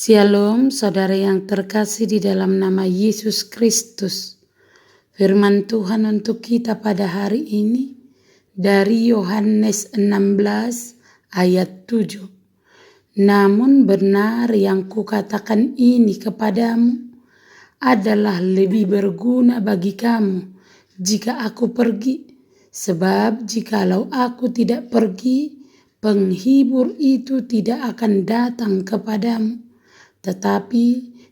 Shalom saudara yang terkasih di dalam nama Yesus Kristus. Firman Tuhan untuk kita pada hari ini dari Yohanes 16 ayat 7. Namun benar yang kukatakan ini kepadamu adalah lebih berguna bagi kamu jika aku pergi. Sebab jikalau aku tidak pergi, penghibur itu tidak akan datang kepadamu. Tetapi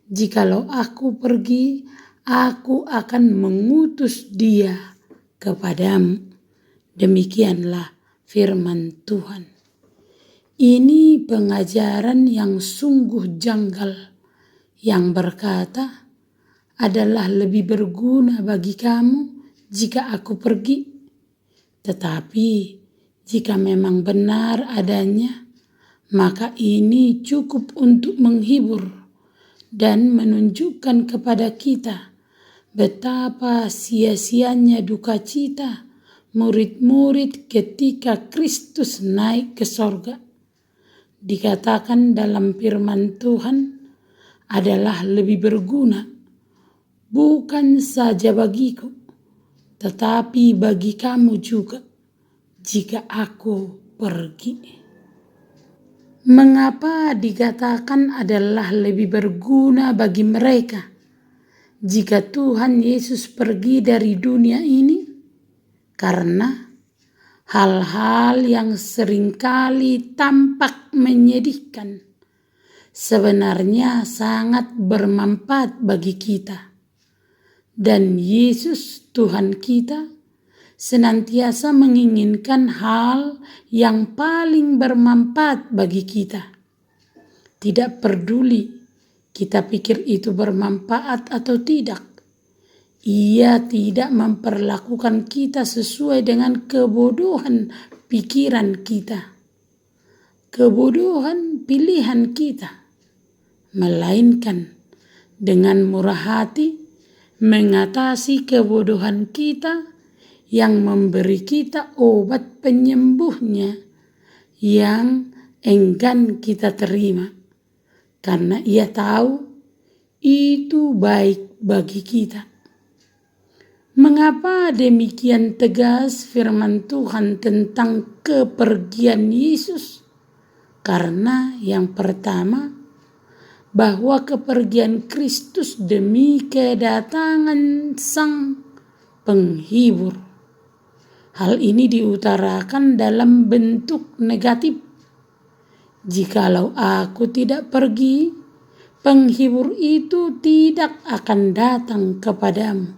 jikalau aku pergi, aku akan mengutus dia kepadamu. Demikianlah firman Tuhan. Ini pengajaran yang sungguh janggal, yang berkata adalah lebih berguna bagi kamu jika aku pergi. Tetapi jika memang benar adanya, maka ini cukup untuk menghibur dan menunjukkan kepada kita betapa sia-sianya duka cita murid-murid ketika Kristus naik ke sorga. Dikatakan dalam firman Tuhan adalah lebih berguna, bukan saja bagiku, tetapi bagi kamu juga jika aku pergi. Mengapa dikatakan adalah lebih berguna bagi mereka jika Tuhan Yesus pergi dari dunia ini? Karena hal-hal yang seringkali tampak menyedihkan sebenarnya sangat bermanfaat bagi kita. Dan Yesus Tuhan kita senantiasa menginginkan hal yang paling bermanfaat bagi kita. Tidak peduli kita pikir itu bermanfaat atau tidak. Ia tidak memperlakukan kita sesuai dengan kebodohan pikiran kita, kebodohan pilihan kita, melainkan dengan murah hati mengatasi kebodohan kita yang memberi kita obat penyembuhnya yang enggan kita terima. Karena ia tahu itu baik bagi kita. Mengapa demikian tegas firman Tuhan tentang kepergian Yesus? Karena yang pertama, bahwa kepergian Kristus demi kedatangan Sang Penghibur. Hal ini diutarakan dalam bentuk negatif. Jikalau aku tidak pergi, penghibur itu tidak akan datang kepadamu.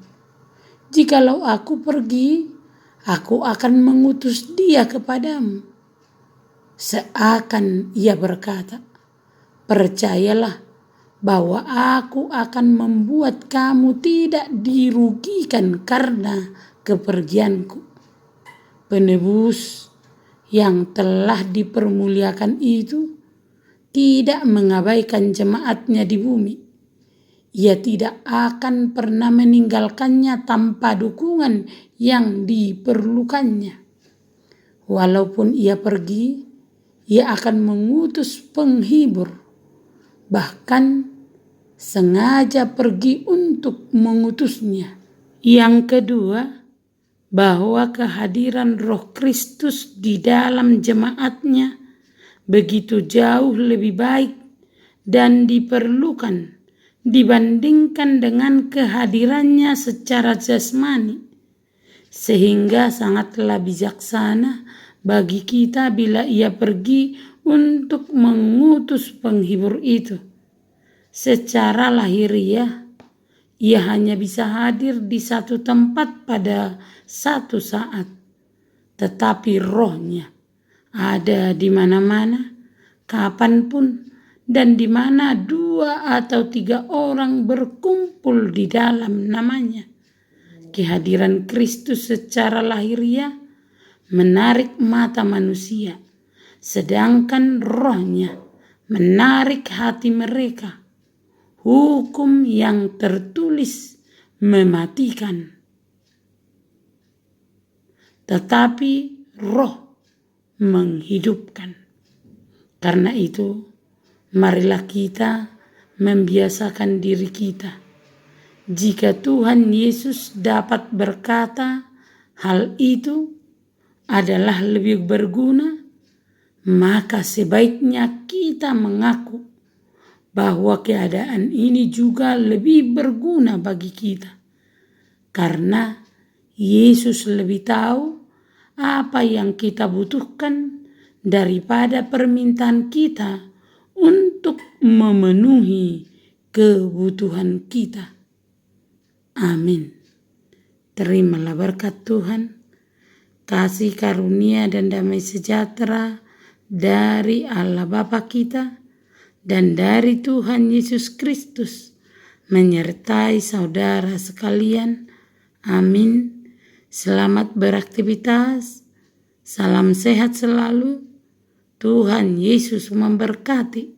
Jikalau aku pergi, aku akan mengutus dia kepadamu. Seakan ia berkata, percayalah bahwa aku akan membuat kamu tidak dirugikan karena kepergianku. Penebus yang telah dipermuliakan itu tidak mengabaikan jemaatnya di bumi. Ia tidak akan pernah meninggalkannya tanpa dukungan yang diperlukannya. Walaupun ia pergi, ia akan mengutus penghibur. Bahkan sengaja pergi untuk mengutusnya. Yang kedua, bahwa kehadiran Roh Kristus di dalam jemaatnya begitu jauh lebih baik dan diperlukan dibandingkan dengan kehadirannya secara jasmani, sehingga sangatlah bijaksana bagi kita bila ia pergi untuk mengutus penghibur itu. Secara lahiriah, ia hanya bisa hadir di satu tempat pada satu saat, tetapi rohnya ada di mana-mana, kapanpun, dan di mana 2 atau 3 orang berkumpul di dalam namanya. Kehadiran Kristus secara lahiriah menarik mata manusia, sedangkan rohnya menarik hati mereka. Hukum yang tertulis mematikan, tetapi roh menghidupkan. Karena itu, marilah kita membiasakan diri kita. Jika Tuhan Yesus dapat berkata hal itu adalah lebih berguna, maka sebaiknya kita mengaku bahwa keadaan ini juga lebih berguna bagi kita. Karena Yesus lebih tahu apa yang kita butuhkan daripada permintaan kita untuk memenuhi kebutuhan kita. Amin. Terimalah berkat Tuhan, kasih karunia dan damai sejahtera dari Allah Bapa kita dan dari Tuhan Yesus Kristus menyertai saudara sekalian. Amin. Selamat beraktivitas. Salam sehat selalu. Tuhan Yesus memberkati.